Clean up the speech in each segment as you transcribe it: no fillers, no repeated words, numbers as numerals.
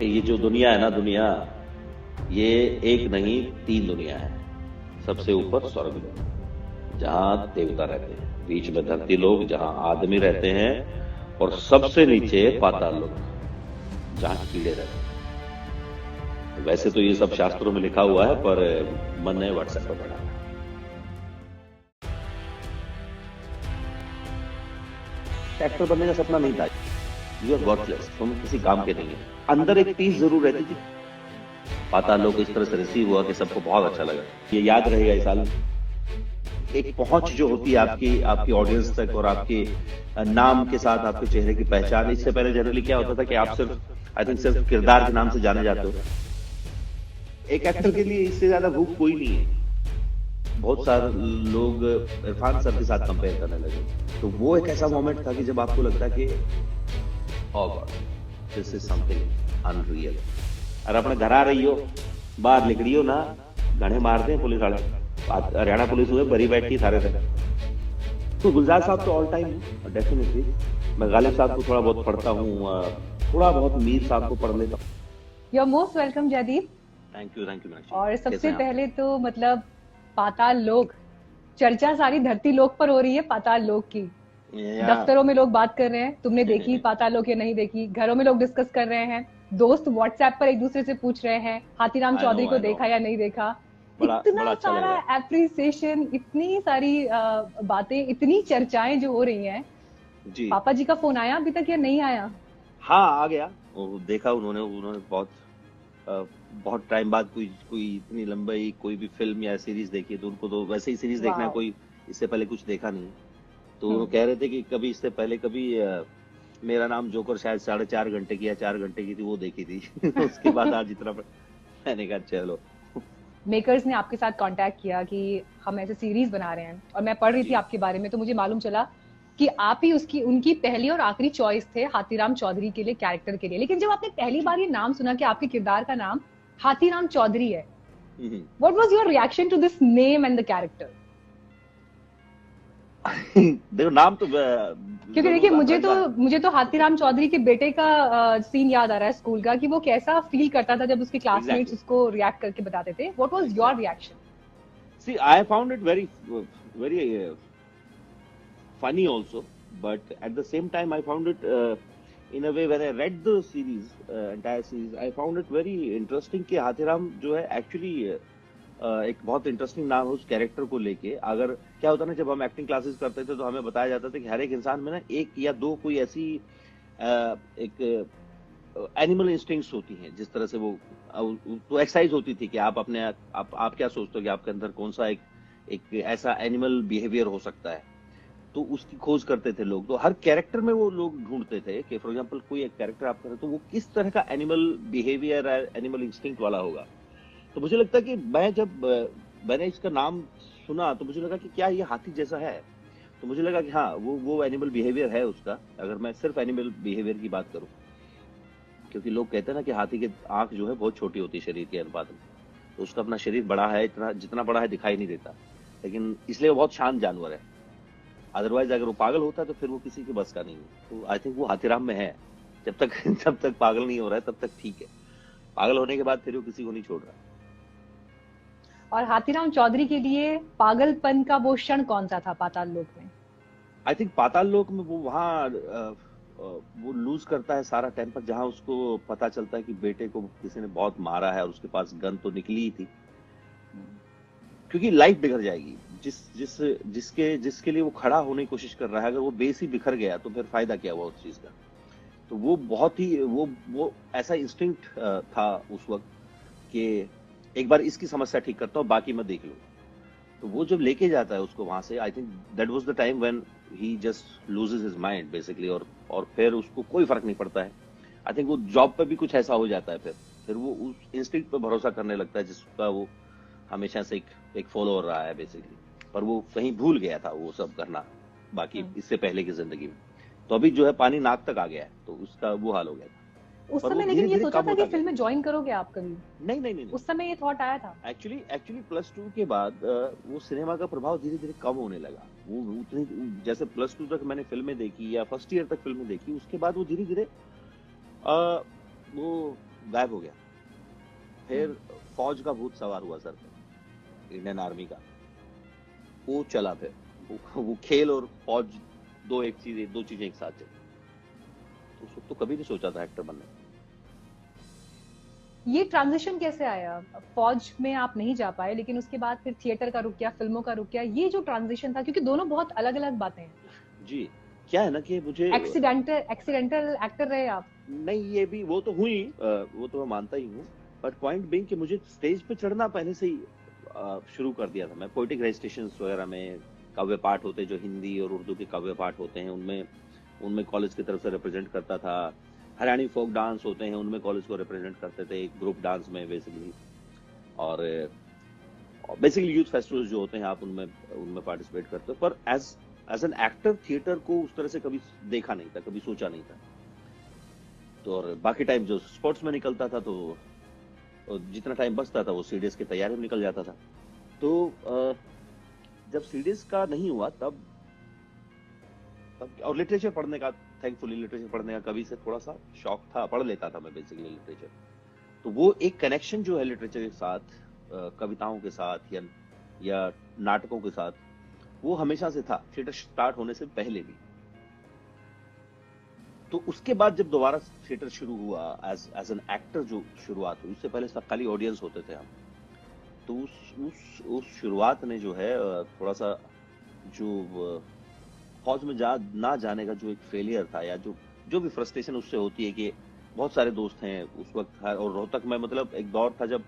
ये जो दुनिया है ना, दुनिया ये एक नहीं 3 दुनिया है। सबसे ऊपर स्वर्ग जहां देवता रहते हैं, बीच में धरती लोग जहां आदमी रहते हैं, और सबसे नीचे पाताल लोक जहां कीड़े रहते हैं। वैसे तो ये सब शास्त्रों में लिखा हुआ है, पर मन ने व्हाट्सएप पर पढ़ा। एक्टर बनने का सपना नहीं था। यू आर वर्थलेस, तुम किसी काम के नहीं है। अंदर एक पीस जरूर रहती थी। पाताल लोक इस तरह से रिसीव हुआ कि सबको बहुत अच्छा लगा। ये याद रहेगा इस साल। एक पहुंच जो होती है आपकी आपकी ऑडियंस तक, और आपके नाम के साथ आपके चेहरे की पहचान। इससे पहले जनरली क्या होता था कि आप सिर्फ आई थिंक सिर्फ किरदार के नाम से जाने जाते हो। एक एक्टर के लिए इससे ज्यादा भूख कोई नहीं है। बहुत सारे लोग इरफान सर के साथ कंपेयर करने लगे, तो वो एक ऐसा मोमेंट था कि जब आपको लगता कि oh God, this is something unreal. और अपने घर आ रही हो, बाहर निकली हो ना, घने मारते हैं पुलिस वाले। हरियाणा पुलिस हुए भरी बैठी सारे थे। तो गुलजार साहब तो ऑल टाइम डेफिनेटली। मैं गालिब साहब को थोड़ा बहुत पढ़ता हूँ, थोड़ा बहुत मीर साहब को पढ़ लेता हूँ। You are most welcome Jaideep. Thank you Meenakshi. और सबसे पहले तो मतलब पाताल लोक, चर्चा सारी धरती लोक पर हो रही है पाताल लोक की। दफ्तरों में लोग बात कर रहे हैं, तुमने देखी पाताल लोक या नहीं देखी। घरों में लोग डिस्कस कर रहे हैं, दोस्त व्हाट्सएप पर एक दूसरे से पूछ रहे हैं हाथीराम चौधरी को देखा या नहीं देखा। इतना अच्छा सारा एप्रिसिएशन, इतनी सारी बातें, इतनी चर्चाएं जो हो रही हैं। जी। पापा जी का फोन आया अभी तक या नहीं आया? हाँ, आ गया। वो देखा उन्होंने बहुत टाइम बाद कोई इतनी लंबी कोई भी फिल्म या सीरीज देखी, तो उनको तो वैसे ही सीरीज देखना है, कोई इससे पहले कुछ देखा नहीं। तो वो कह रहे थे कि कभी इससे पहले कभी मेरा नाम जोकर शायद 4.5 घंटे की या 4 घंटे की थी, वो देखी थी। उसके बाद आज इतना मैंने कहा चलो। मेकर्स ने आपके साथ कांटेक्ट किया कि हम ऐसे सीरीज बना रहे हैं, और मैं पढ़ रही थी आपके बारे में, तो मुझे मालूम चला कि आप ही उनकी पहली और आखिरी चॉइस थे हाथीराम चौधरी के लिए, कैरेक्टर के लिए। लेकिन जब आपने पहली बार ये नाम सुना कि आपके किरदार का नाम हाथीराम चौधरी है, what was your reaction to this name and the character? देखो, नाम तो क्योंकि देखिए, मुझे तो हाथीराम चौधरी के बेटे का सीन याद आ रहा है स्कूल का, कि वो कैसा फील करता था जब उसके क्लासमेट्स उसको रिएक्ट करके बताते थे। What was your reaction? See, I found it very funny also, but at the same time I found it in a way, when I read the series, entire series, I found it very interesting कि हाथीराम जो है actually एक बहुत interesting नाम है उस character को लेके। अगर क्या होता ना, जब हम एक्टिंग क्लासेस करते थे तो हमें बताया जाता था कि हर एक इंसान में ना एक या दो कोई ऐसी एक एनिमल इंस्टिंक्ट्स होती हैं, जिस तरह से वो तो एक्सरसाइज होती थी कि आप अपने आप क्या सोचते हो कि आपके अंदर कौन सा एक ऐसा एनिमल बिहेवियर हो सकता है, तो उसकी खोज करते थे लोग। तो हर कैरेक्टर में वो लोग ढूंढते थे कि फॉर एग्जांपल कोई एक कैरेक्टर आप करें तो वो किस तरह का एनिमल बिहेवियर, एनिमल इंस्टिंक्ट वाला होगा। तो मुझे लगता है कि मैंने इसका नाम सुना तो मुझे लगा कि क्या ये हाथी जैसा है। तो मुझे लगा कि हाँ, वो एनिमल बिहेवियर है उसका, अगर मैं सिर्फ एनिमल बिहेवियर की बात करूं। क्योंकि लोग कहते हैं ना कि हाथी की आंख जो है बहुत छोटी होती है शरीर के अनुपात में, तो उसका अपना शरीर बड़ा है, इतना जितना बड़ा है दिखाई नहीं देता, लेकिन इसलिए वो बहुत शांत जानवर है। अदरवाइज अगर वो पागल होता है तो फिर वो किसी के बस का नहीं है। तो आई थिंक वो हाथीराम में है। जब तक पागल नहीं हो रहा है तब तक ठीक है, पागल होने के बाद फिर वो किसी को नहीं छोड़ रहा। और हाथीराम चौधरी के लिए पागलपन का वो क्षण कौन सा था पाताल लोक में? आई थिंक पाताल लोक में वो वहां वो लूज करता है सारा टेम्पर, जहां उसको पता चलता है कि बेटे को किसी ने बहुत मारा है, और उसके पास गन तो निकली ही थी, क्योंकि लाइफ बिगड़ जाएगी। जिसके लिए वो खड़ा होने की कोशिश कर रहा है, अगर वो बेस ही बिखर गया तो फिर फायदा क्या हुआ उस चीज का। तो वो बहुत ही वो ऐसा इंस्टिंक्ट था उस वक्त कि एक बार इसकी समस्या ठीक करता हूँ, बाकी मैं देख लूँ। तो वो जब लेके जाता है उसको वहां से, I think that was the time when he just loses his mind basically, और फिर उसको कोई फर्क नहीं पड़ता है। आई थिंक वो जॉब पे भी कुछ ऐसा हो जाता है, फिर वो उस इंस्टिंक्ट पे भरोसा करने लगता है जिसका वो हमेशा से एक फॉलोअर रहा है बेसिकली। पर वो कहीं भूल गया था वो सब करना, बाकी इससे पहले की जिंदगी में। तो अभी जो है पानी नाक तक आ गया है, तो उसका वो हाल हो गया था उस समय। लेकिन ये सोचा था कि फिल्म में ज्वाइन करोगे आप कभी? नहीं, उस समय ये थॉट आया था? एक्चुअली +2 के बाद वो सिनेमा का प्रभाव धीरे धीरे कम होने लगा। वो उतनी, जैसे +2 तक मैंने फिल्में देखी या फर्स्ट ईयर तक फिल्में देखी, उसके बाद वो धीरे धीरे वो गायब हो गया। फिर फौज का भूत सवार हुआ सर पे, इंडियन आर्मी का, वो चला। फिर वो खेल और फौज दो चीजें एक साथ चली। तो उस वक्त तो कभी नहीं सोचा था एक्टर बनने। ये ट्रांजिशन कैसे आया? फौज में आप नहीं जा पाए, लेकिन उसके बाद फिर थिएटर का रुक गया, फिल्मों का रुक गया, ये जो ट्रांजिशन था, क्योंकि दोनों बहुत अलग अलग बातें हैं। जी, क्या है ना कि मुझे एक्सीडेंटल एक्सीडेंटल एक्टर रहे आप? नहीं, ये भी वो तो हुई, वो तो मैं मानता ही हूँ। बट पॉइंट बीइंग कि मुझे स्टेज पे चढ़ना पहले से ही शुरू कर दिया था। मैं पोएटिक रेसिटेशंस वगैरह में, काव्य पाठ होते जो हिंदी और उर्दू के काव्य पाठ होते हैं, उनमें उनमें कॉलेज की तरफ से रिप्रेजेंट करता था। हरियाणी फोक डांस होते हैं, उनमें कॉलेज को रिप्रेजेंट करते थे, ग्रुप डांस में बेसिकली। और बेसिकली यूथ फेस्टिवल्स जो होते हैं, आप उनमें उनमें पार्टिसिपेट करते हो। पर as as an actor theatre को उस तरह से कभी देखा नहीं था, कभी सोचा नहीं था। तो और बाकी टाइम जो स्पोर्ट्स में निकलता था, तो जितना टाइम बचता था वो सीडीएस की तैयारी में निकल जाता था। तो जब सीडीएस का नहीं हुआ तब तब और लिटरेचर पढ़ने का, थैंकफुली लिटरेचर पढ़ने का कभी से थोड़ा सा शौक था, पढ़ लेता था मैं बेसिकली लिटरेचर। तो वो एक कनेक्शन जो है लिटरेचर के साथ, कविताओं के साथ या नाटकों के साथ, वो हमेशा से था, थिएटर स्टार्ट होने से पहले भी। तो उसके बाद जब दोबारा थिएटर शुरू हुआ एज एन एक्टर, जो शुरुआत हुई, उससे पहले सब खाली ऑडियंस होते थे हम। तो उस शुरुआत ने जो है थोड़ा सा जो फौज में ना जाने का जो एक फेलियर था, या जो भी फ्रस्ट्रेशन उससे होती है कि बहुत सारे दोस्त हैं उस वक्त। और रोहतक में मतलब एक दौर था जब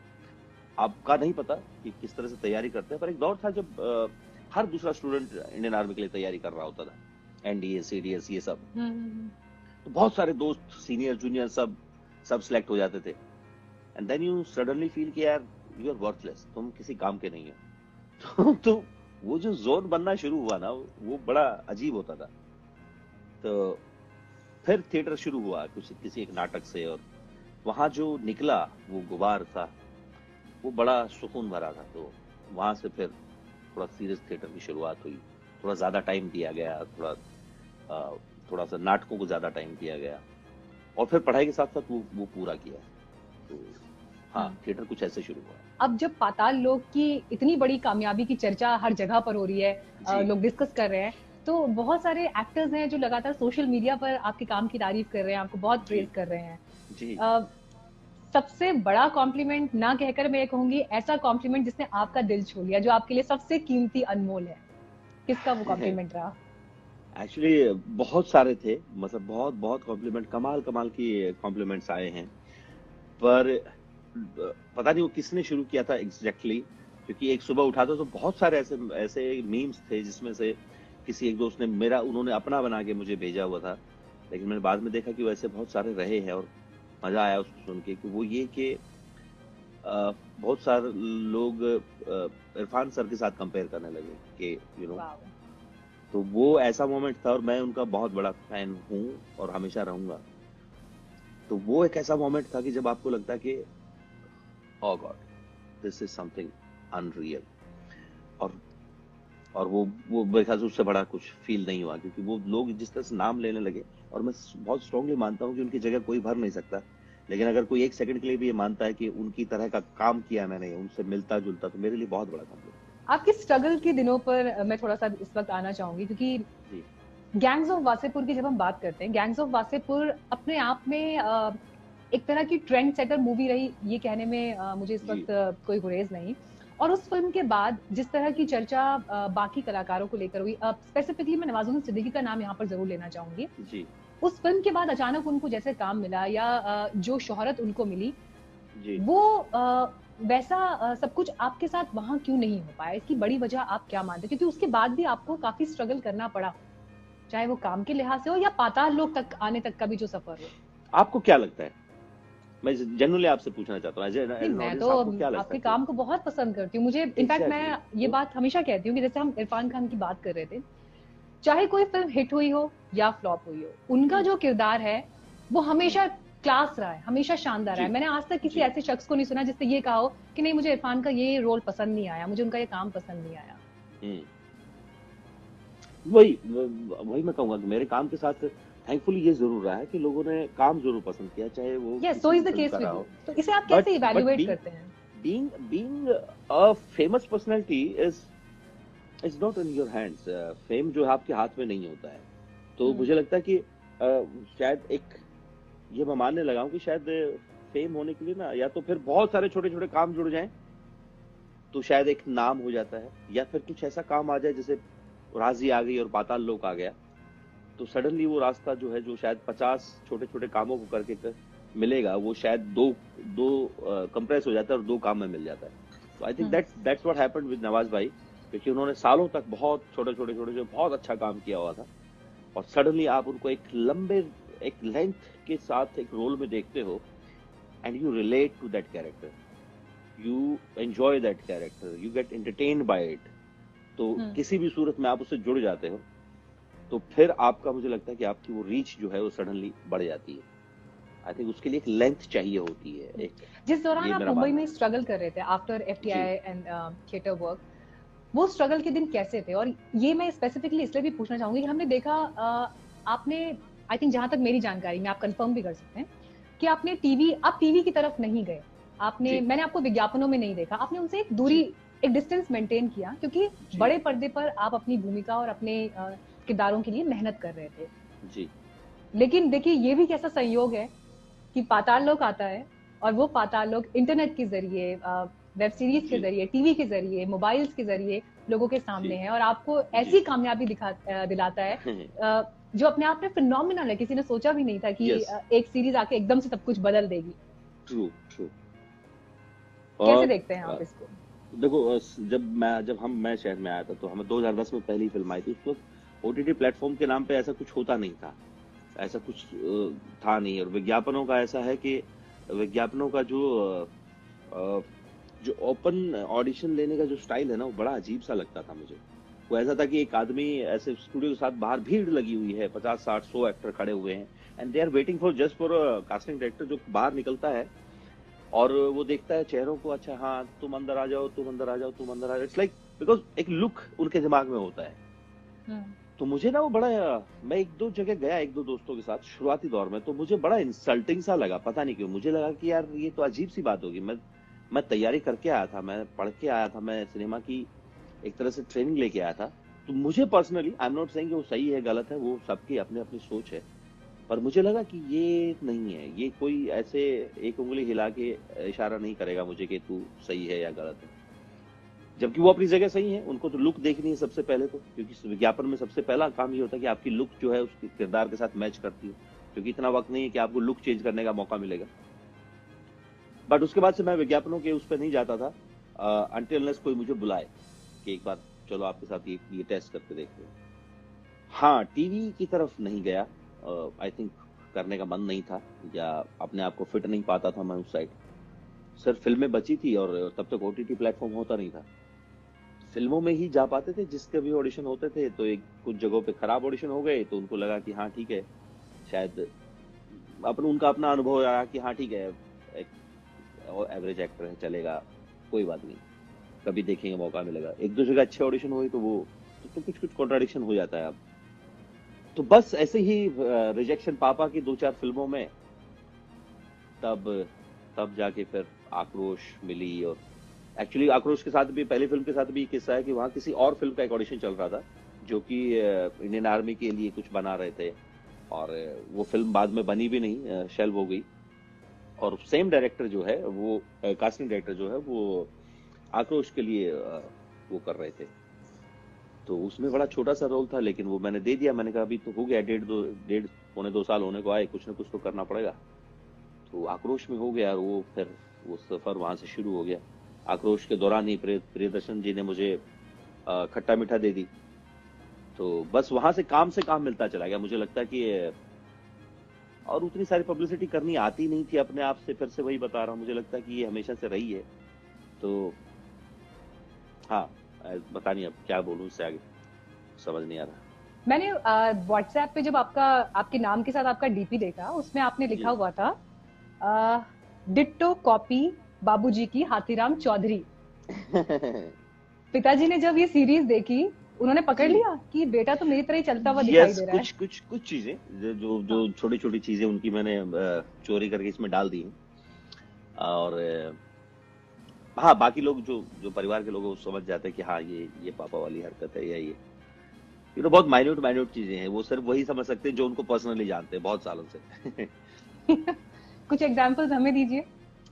आपका नहीं पता कि किस तरह से तैयारी करते हैं, पर एक दौर था जब हर दूसरा स्टूडेंट इंडियन आर्मी के लिए तैयारी कर रहा होता था, एनडीए सीडीएस ये सब। तो बहुत सारे दोस्त सीनियर जूनियर सब सिलेक्ट हो जाते थे। And then you suddenly feel कि यार यू आर वर्थलेस, तुम किसी काम के नहीं हो। तो वो जो जोन बनना शुरू हुआ ना, वो बड़ा अजीब होता था। तो फिर थिएटर शुरू हुआ किसी एक नाटक से, और वहां जो निकला वो गुबार था, वो बड़ा सुकून भरा था। तो वहां से फिर थोड़ा सीरियस थिएटर की शुरुआत हुई, थोड़ा ज्यादा टाइम दिया गया, थोड़ा सा नाटकों को ज्यादा टाइम दिया गया, और फिर पढ़ाई के साथ साथ वो पूरा किया। तो हाँ, थिएटर कुछ ऐसे शुरू हुआ। अब जब पाताल लोक की इतनी बड़ी कामयाबी की चर्चा हर जगह पर हो रही है, लोग डिस्कस कर रहे हैं, तो बहुत सारे एक्टर्स हैं जो लगातार सोशल मीडिया पर आपके काम की तारीफ कर रहे हैं, आपको बहुत प्रेज कर रहे हैं। जी। सबसे बड़ा कॉम्प्लीमेंट ना कहकर मैं ये कहूंगी, ऐसा कॉम्प्लीमेंट जिसने आपका दिल छू लिया, जो आपके लिए सबसे कीमती अनमोल है, किसका वो कॉम्प्लीमेंट रहा? एक्चुअली बहुत सारे थे, मतलब बहुत बहुत कॉम्प्लीमेंट, कमाल कमाल की कॉम्प्लीमेंट्स आए हैं। पर पता नहीं वो किसने शुरू किया था एग्जैक्टली, क्योंकि एक सुबह उठा था तो बहुत सारे ऐसे ऐसे मीम्स थे, जिसमें से किसी एक दोस्त ने उन्होंने अपना बना के मुझे भेजा हुआ था। लेकिन मैंने बाद में देखा कि वैसे बहुत सारे रहे हैं, और मजा आया उसको सुन के। कि वो ये कि बहुत सारे लोग इरफान सर के साथ कंपेयर करने लगे कि तो वो ऐसा मोमेंट था, और मैं उनका बहुत बड़ा फैन हूँ और हमेशा रहूंगा। तो वो एक ऐसा मोमेंट था कि जब आपको लगता है कि oh God, this is something unreal. और वो मेरे ख्याल से उससे बड़ा कुछ फील नहीं हुआ, क्योंकि वो लोग जिस तरह से नाम लेने लगे, और मैं बहुत स्ट्रांगली मानता हूँ कि उनकी जगह कोई भर नहीं सकता। लेकिन अगर कोई एक सेकंड के लिए भी ये मानता है कि उनकी तरह का काम किया मैंने, उनसे मिलता जुलता, तो मेरे लिए बहुत बड़ा कॉम्प्लीमेंट। आपके स्ट्रगल के दिनों पर मैं थोड़ा सा इस वक्त आना चाहूंगी, क्योंकि गैंग्स ऑफ वासेपुर की जब हम बात करते हैं, गैंग्स ऑफ वासेपुर अपने आप में एक तरह की ट्रेंड सेटर मूवी रही, ये कहने में मुझे इस वक्त कोई गुरेज नहीं। और उस फिल्म के बाद जिस तरह की चर्चा बाकी कलाकारों को लेकर हुई, स्पेसिफिकली मैं नवाजुद्दीन सिद्दीकी का नाम यहाँ पर जरूर लेना चाहूंगी जी। उस फिल्म के बाद अचानक उनको जैसे काम मिला, या जो शोहरत उनको मिली, जी। वो वैसा सब कुछ आपके साथ वहां क्यों नहीं हो पाया? इसकी बड़ी वजह आप क्या मानते हैं? क्योंकि उसके बाद भी आपको काफी स्ट्रगल करना पड़ा, चाहे वो काम के लिहाज से हो या पाताल लोक तक आने तक का भी जो सफर हो। आपको क्या लगता है? मैं जनरली आपसे पूछना चाहता हूँ, मैं तो आपके काम को बहुत पसंद करती हूँ। मुझे इनफैक्ट मैं ये बात हमेशा कहती हूँ कि जैसे हम इरफान खान की बात कर रहे थे, चाहे कोई फिल्म हिट हुई हो या फ्लॉप हुई हो, उनका जो किरदार है वो हमेशा क्लास रहा है, हमेशा शानदार है। मैंने आज तक किसी ऐसे शख्स को नहीं सुना जिससे ये कहा हो कि नहीं, मुझे इरफान का ये रोल पसंद नहीं आया, मुझे उनका ये काम पसंद नहीं आया। वही मैं कहूंगा कि मेरे काम के साथ थैंकफुली ये जरूर रहा है कि लोगों ने काम जरूर पसंद किया, चाहे वो यस, सो किसी भी इज द फिल्म केस का विद रहा यू। हो। तो इसे आप बट कैसे बट इवैल्यूएट बीइंग करते हैं? Being a famous personality is not in your hands. Fame जो है आपके हाथ में नहीं होता है। तो हम्म। मुझे लगता है कि शायद एक ये मैं मानने लगा हूं कि शायद फेम होने के लिए ना, या तो फिर बहुत सारे छोटे छोटे काम जुड़ जाएं तो शायद एक नाम हो जाता है, या फिर कुछ ऐसा काम आ जाए जैसे राजी आ गई और पाताल लोक आ गया, तो सडनली वो रास्ता जो है, जो शायद 50 छोटे छोटे कामों को करके मिलेगा, वो शायद दो दो कंप्रेस हो जाता है और दो काम में मिल जाता है। तो I think hmm. That's what happened with Nawaz भाई, क्योंकि उन्होंने सालों तक बहुत छोटे छोटे छोटे जो बहुत अच्छा काम किया हुआ था, और सडनली आप उनको एक लेंथ के साथ एक रोल में देखते हो, and you relate to that character, you enjoy that character, you get entertained by it. तो हम्म। किसी भी सूरत में आप उससे जुड़ जाते हो, तो फिर आपका, मुझे लगता है कि आपकी वो रीच जो है वो सडनली बढ़ जाती है। आई थिंक उसके लिए एक लेंथ चाहिए होती है एक, जिस दौरान ये आप मेरा मुंबई मानना में है। स्ट्रगल कर रहे थे आफ्टर जी एफटीआई एंड थिएटर वर्क, वो स्ट्रगल के दिन कैसे थे? और ये मैं स्पेसिफिकली इसलिए भी पूछना चाहूंगी कि हमने देखा आपने, आई थिंक जहां तक मेरी जानकारी में, आप कंफर्म भी कर सकते हैं कि आप टीवी की तरफ नहीं गए। जी मैंने आपको विज्ञापनों में नहीं देखा, आपने उनसे एक दूरी, जी एक डिस्टेंस मेंटेन किया, क्योंकि जी बड़े पर्दे पर आप अपनी भूमिका और अपने किरदारों के लिए मेहनत कर रहे थे। जी लेकिन देखिए, ये भी कैसा संयोग है कि पाताल लोक आता है, और वो पाताल लोक इंटरनेट के जरिए, वेब सीरीज के जी जरिए, टीवी के जरिए, मोबाइल्स के जरिए लोगों के सामने जी है, और आपको जी ऐसी कामयाबी दिलाता है जो अपने आप में फिनोमिनल है। किसी ने सोचा भी नहीं था कि यस, एक सीरीज आके एकदम से सब कुछ बदल देगी। True true. कैसे और देखते हैं आप इसको? देखो, मैं शहर में आया था, तो हमें 2010 में पहली फिल्म आई थी। उस वक्त ओटीटी प्लेटफॉर्म के नाम पे ऐसा कुछ होता नहीं था, ऐसा कुछ था नहीं। और विज्ञापनों का ऐसा है कि विज्ञापनों का जो ओपन ऑडिशन लेने का जो स्टाइल है ना, वो बड़ा अजीब सा लगता था मुझे। वो ऐसा था कि एक आदमी ऐसे स्टूडियो के साथ बाहर भीड़ लगी हुई है, 50 60 100 एक्टर खड़े हुए हैं, and they are waiting for just for casting director जो बाहर निकलता है और वो देखता है चेहरों को, अच्छा हाँ तुम अंदर आ जाओ, तुम अंदर आ जाओ, तुम अंदर आ जाओ। इट्स लाइक बिकॉज एक लुक उनके दिमाग में होता है। हम्म। तो मुझे ना वो बड़ा, मैं एक दो जगह गया एक दो दोस्तों के साथ शुरुआती दौर में, तो मुझे बड़ा इंसल्टिंग सा लगा, पता नहीं क्यों। मुझे लगा कि यार ये तो अजीब सी बात होगी। मैं तैयारी करके आया था, मैं पढ़ के आया था, मैं सिनेमा की एक तरह से ट्रेनिंग लेके आया था। तो मुझे personally, I am not saying कि वो सही है गलत है, वो सबकी अपनी अपनी सोच है, पर मुझे लगा कि ये नहीं है, ये कोई ऐसे एक उंगली हिला के इशारा नहीं करेगा मुझे कि तू सही है या गलत है। जबकि वो अपनी जगह सही है, उनको तो लुक देखनी है सबसे पहले, तो क्योंकि विज्ञापन में सबसे पहला काम ये होता है कि आपकी लुक जो है उसके किरदार के साथ मैच करती हो, क्योंकि इतना वक्त नहीं है कि आपको लुक चेंज करने का मौका मिलेगा। बट उसके बाद से मैं विज्ञापनों के उस पर नहीं जाता था अनटिल अनलेस कोई मुझे बुलाए कि एक बार चलो आपके साथ ये टेस्ट करके देखते हैं। हाँ, टीवी की तरफ नहीं गया, आई थिंक करने का मन नहीं था, या अपने आप को फिट नहीं पाता था मैं उस साइड। सिर्फ फिल्में बची थी और तब तक ओटीटी प्लेटफॉर्म होता नहीं था। फिल्मों में ही जा पाते थे, जिसके भी ऑडिशन होते थे, तो एक कुछ जगहों पे खराब ऑडिशन हो गए तो उनको लगा कि हाँ ठीक है, शायद उनका अपना अनुभव रहा कि हाँ ठीक है, एक एवरेज एक्टर है, चलेगा, कोई बात नहीं, कभी देखेंगे, मौका मिलेगा। एक दो जगह अच्छे ऑडिशन हुए तो वो तो कुछ कुछ कॉन्ट्राडिक्शन हो जाता है अब। तो बस ऐसे ही रिजेक्शन पापा की दो चार फिल्मों में, तब तब जाके फिर आक्रोश मिली। और एक्चुअली आक्रोश के साथ भी, पहली फिल्म के साथ भी किस्सा है कि वहां किसी और फिल्म का एक ऑडिशन चल रहा था जो कि इंडियन आर्मी के लिए कुछ बना रहे थे, और वो फिल्म बाद में बनी भी नहीं, शेल्व हो गई। और सेम डायरेक्टर जो है वो, कास्टिंग डायरेक्टर जो है वो आक्रोश के लिए वो कर रहे थे। तो उसमें बड़ा छोटा सा रोल था, लेकिन वो मैंने दे दिया। मैंने कहा अभी तो हो गया, डेढ़ पौने 2 साल होने को आए, कुछ ना कुछ तो करना पड़ेगा। तो आक्रोश में हो गया, और वो फिर वो सफर वहां से शुरू हो गया। आक्रोश के दौरान ही प्रियदर्शन जी ने मुझे खट्टा मीठा दे दी। तो बस वहां से काम मिलता चला गया। मुझे लगता है कि और उतनी सारी पब्लिसिटी करनी आती नहीं थी अपने आप से, फिर से वही बता रहा हूँ, मुझे लगता है कि ये हमेशा से रही है। तो हाँ, पता नहीं अब क्या बोलूं इससे आगे, समझ नहीं आ रहा। मैंने व्हाट्सएप पे जब आपके नाम के साथ आपका डीपी देखा, उसमें आपने लिखा जी हुआ था डिट्टो कॉपी बाबूजी की, हाथीराम चौधरी। पिताजी ने जब ये सीरीज देखी उन्होंने पकड़ जी लिया कि बेटा तो मेरी तरह ही चलता हुआ दिखाई यस, दे रहा है। कुछ चीजें जो जो हाँ। छोटी छोटी चीजें उनकी मैंने चोरी करके इसमें डाल दी हैं। और हाँ, बाकी लोग जो जो परिवार के लोग हैं, वो समझ जाते हैं कि हाँ ये पापा वाली हरकत है, या ये बहुत माइन्यूट माइन्यूट चीजें हैं, वो सिर्फ वही समझ सकते हैं जो उनको पर्सनली जानते हैं बहुत सालों से। फॉर कुछ एग्जाम्पल्स हमें दीजिए,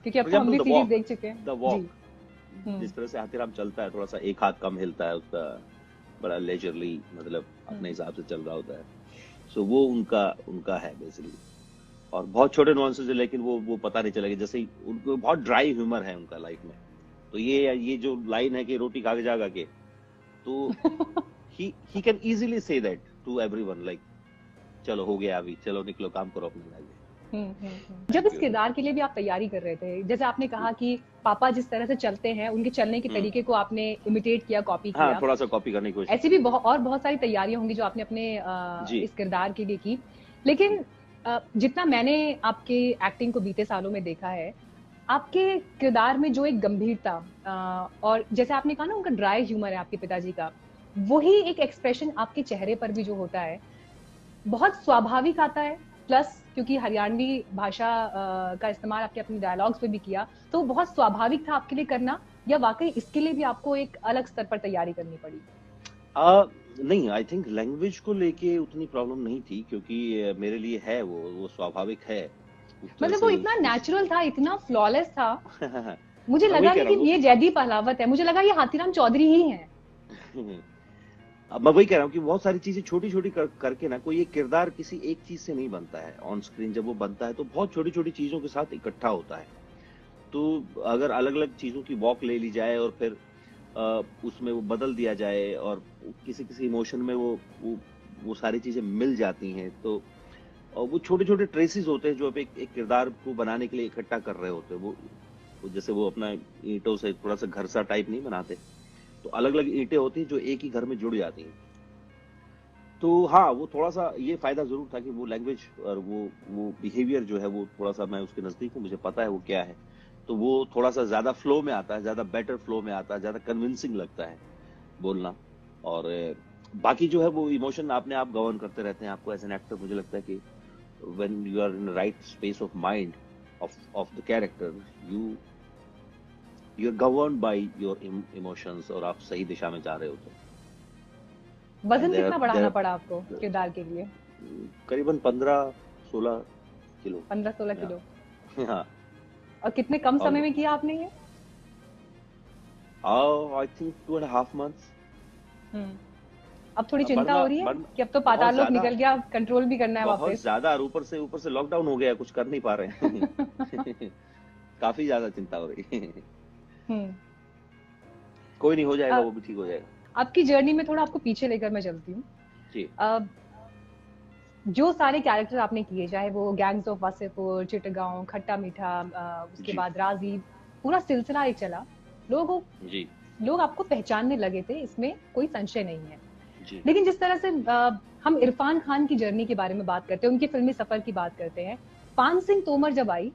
क्योंकि अब तो हम एग्जाम्पल भी द सीरीज वॉक। देख चुके हैं। The ji. वॉक जिस तरह से हाथीराम चलता है, थोड़ा सा एक हाथ कम हिलता है उसका, बड़ा लेजरली, मतलब अपने हम्म। हिसाब से चल रहा होता है। सो वो उनका उनका है बेसिकली। और बहुत छोटे नॉनसेंस है, लेकिन वो पता नहीं चलेगा, जैसे ही उनको बहुत ड्राई ह्यूमर है उनका लाइफ में। तो ये जो लाइन है कि रोटी खा के जागा के, तो he can easily say that to everyone, like चलो हो गया, अभी चलो निकलो काम करो अपनी लाइफ में। जब थैंक इस यू। किरदार के लिए भी आप तैयारी कर रहे थे, जैसे आपने कहा कि पापा जिस तरह से चलते हैं, उनके चलने के हम्म। तरीके को आपने इमिटेट किया, कॉपी हाँ, किया, थोड़ा सा कॉपी करने की कोशिश ऐसी की। भी बहुत सारी तैयारियां होंगी जो आपने अपने जी इस किरदार के लिए की। जी। लेकिन जितना मैंने आपके एक्टिंग को बीते सालों में देखा है, आपके किरदार में जो एक गंभीरता, और जैसे आपने कहा ना उनका ड्राई ह्यूमर है आपके पिताजी का, वही एक एक्सप्रेशन आपके चेहरे पर भी जो होता है, बहुत स्वाभाविक आता है। प्लस क्योंकि हरियाणवी भाषा का इस्तेमाल आपके अपने डायलॉग्स में भी किया, तो वो बहुत स्वाभाविक था आपके लिए करना, या वाकई इसके लिए भी आपको एक अलग स्तर पर तैयारी करनी पड़ी? नहीं, आई थिंक लैंग्वेज को लेके उतनी प्रॉब्लम नहीं थी, क्योंकि मेरे लिए है वो स्वाभाविक है उस तरह मतलब वो से इतना उस नेचुरल था, इतना फ्लॉलेस था। मुझे मैं वही लगा कह नहीं रहा कि हूँ। ये जयदीप अहलावत है, मुझे लगा ये हाथीराम चौधरी ही है। अब मैं वही कह रहा हूँ कि बहुत सारी चीजें छोटी छोटी करके ना, कोई एक किरदार किसी एक चीज से नहीं बनता है ऑन स्क्रीन। जब वो बनता है तो बहुत छोटी छोटी चीजों के साथ इकट्ठा होता है। तो अगर अलग अलग चीजों की वॉक ले ली जाए और फिर उसमें वो बदल दिया जाए, और किसी किसी इमोशन में वो सारी चीजें मिल जाती हैं, तो और वो छोटे छोटे ट्रेसेस होते हैं जो अब एक किरदार को बनाने के लिए इकट्ठा कर रहे होते हैं। वो जैसे वो अपना ईंटों से थोड़ा सा घर सा टाइप नहीं बनाते, तो अलग अलग ईंटें होती हैं जो एक ही घर में जुड़ जाती हैं। तो हाँ, वो थोड़ा सा ये फायदा जरूर था कि वो लैंग्वेज और वो बिहेवियर जो है, वो थोड़ा सा मैं उसके नजदीक हूँ, मुझे पता है वो क्या है। तो वो थोड़ा सा ज्यादा फ्लो में आता है, ज्यादा बेटर फ्लो में आता है, ज्यादा कन्विंसिंग लगता है बोलना। और बाकी जो है वो इमोशन अपने आप गवर्न करते रहते हैं आपको एज एन एक्टर। मुझे लगता है कि when you are in the right space of mind of the character, you you're governed by your emotions, और आप सही दिशा में जा रहे होते हैं। एंड वजन देर कितना बढ़ाना देर पड़ा आपको किरदार के लिए? करीबन 15-16 किलो। 15-16 किलो? हाँ। और कितने कम समय में ऑलमोस्ट किया आपने ये? I think 2.5 months। हम्म। अब थोड़ी चिंता बढ़ना हो रही है बढ़ कि अब तो बहुत पाताल लोक ज्यादा, निकल गया, कंट्रोल भी करना है बहुत वापस? ज्यादा। और ऊपर से लॉकडाउन हो गया, कुछ कर नहीं पा रहे हैं। काफी ज्यादा चिंता हो रही है। हम्म। कोई नहीं, हो जाएगा, अ, वो भी ठीक हो जाएगा। आपकी जर्नी में थोड़ा आपको पीछे लेकर मैं चलती हूँ। जी अ, जो सारे कैरेक्टर आपने किए, चाहे वो गैंग्स ऑफ वासेपुर, चिटगांव, खट्टा मीठा, उसके जी बाद राजी, पूरा सिलसिला एक चला, लोग जी लोग आपको पहचानने लगे थे, इसमें कोई संशय नहीं है। जी। लेकिन जिस तरह से हम इरफान खान की जर्नी के बारे में बात करते हैं, उनकी फिल्मी सफर की बात करते हैं, पान सिंह तोमर जब आई,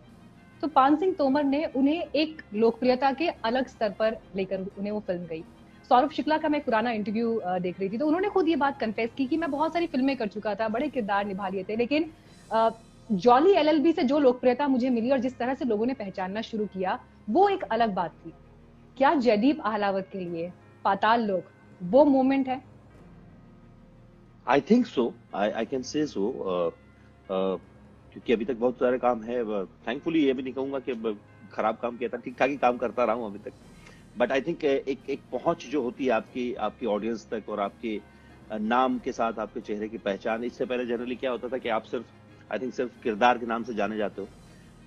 तो पान सिंह तोमर ने उन्हें एक लोकप्रियता के अलग स्तर पर लेकर उन्हें वो फिल्म गई। सौरभ शुक्ला का मैं पुराना इंटरव्यू देख रही थी, तो उन्होंने खुद ये बात कन्फेस की कि मैं बहुत सारी फिल्में कर चुका था, बड़े किरदार निभा लिए थे, लेकिन जॉली एलएलबी से जो लोकप्रियता मुझे मिली और जिस तरह से लोगों ने पहचानना शुरू किया, वो एक अलग बात थी। क्या जयदीप अहलावत के लिए पाताल लोक वो मोमेंट है? आई think so, I can say सो। क्योंकि अभी तक बहुत सारे काम है। थैंकफुली ये भी नहीं कहूंगा कि खराब काम किया था, ठीक ठाक ही काम करता रहा हूँ अभी तक। बट आई थिंक एक पहुंच जो होती है आपकी आपकी ऑडियंस तक, और आपके नाम के साथ आपके चेहरे की पहचान। इससे पहले जनरली क्या होता था कि आप सिर्फ, आई थिंक सिर्फ किरदार के नाम से जाने जाते हो,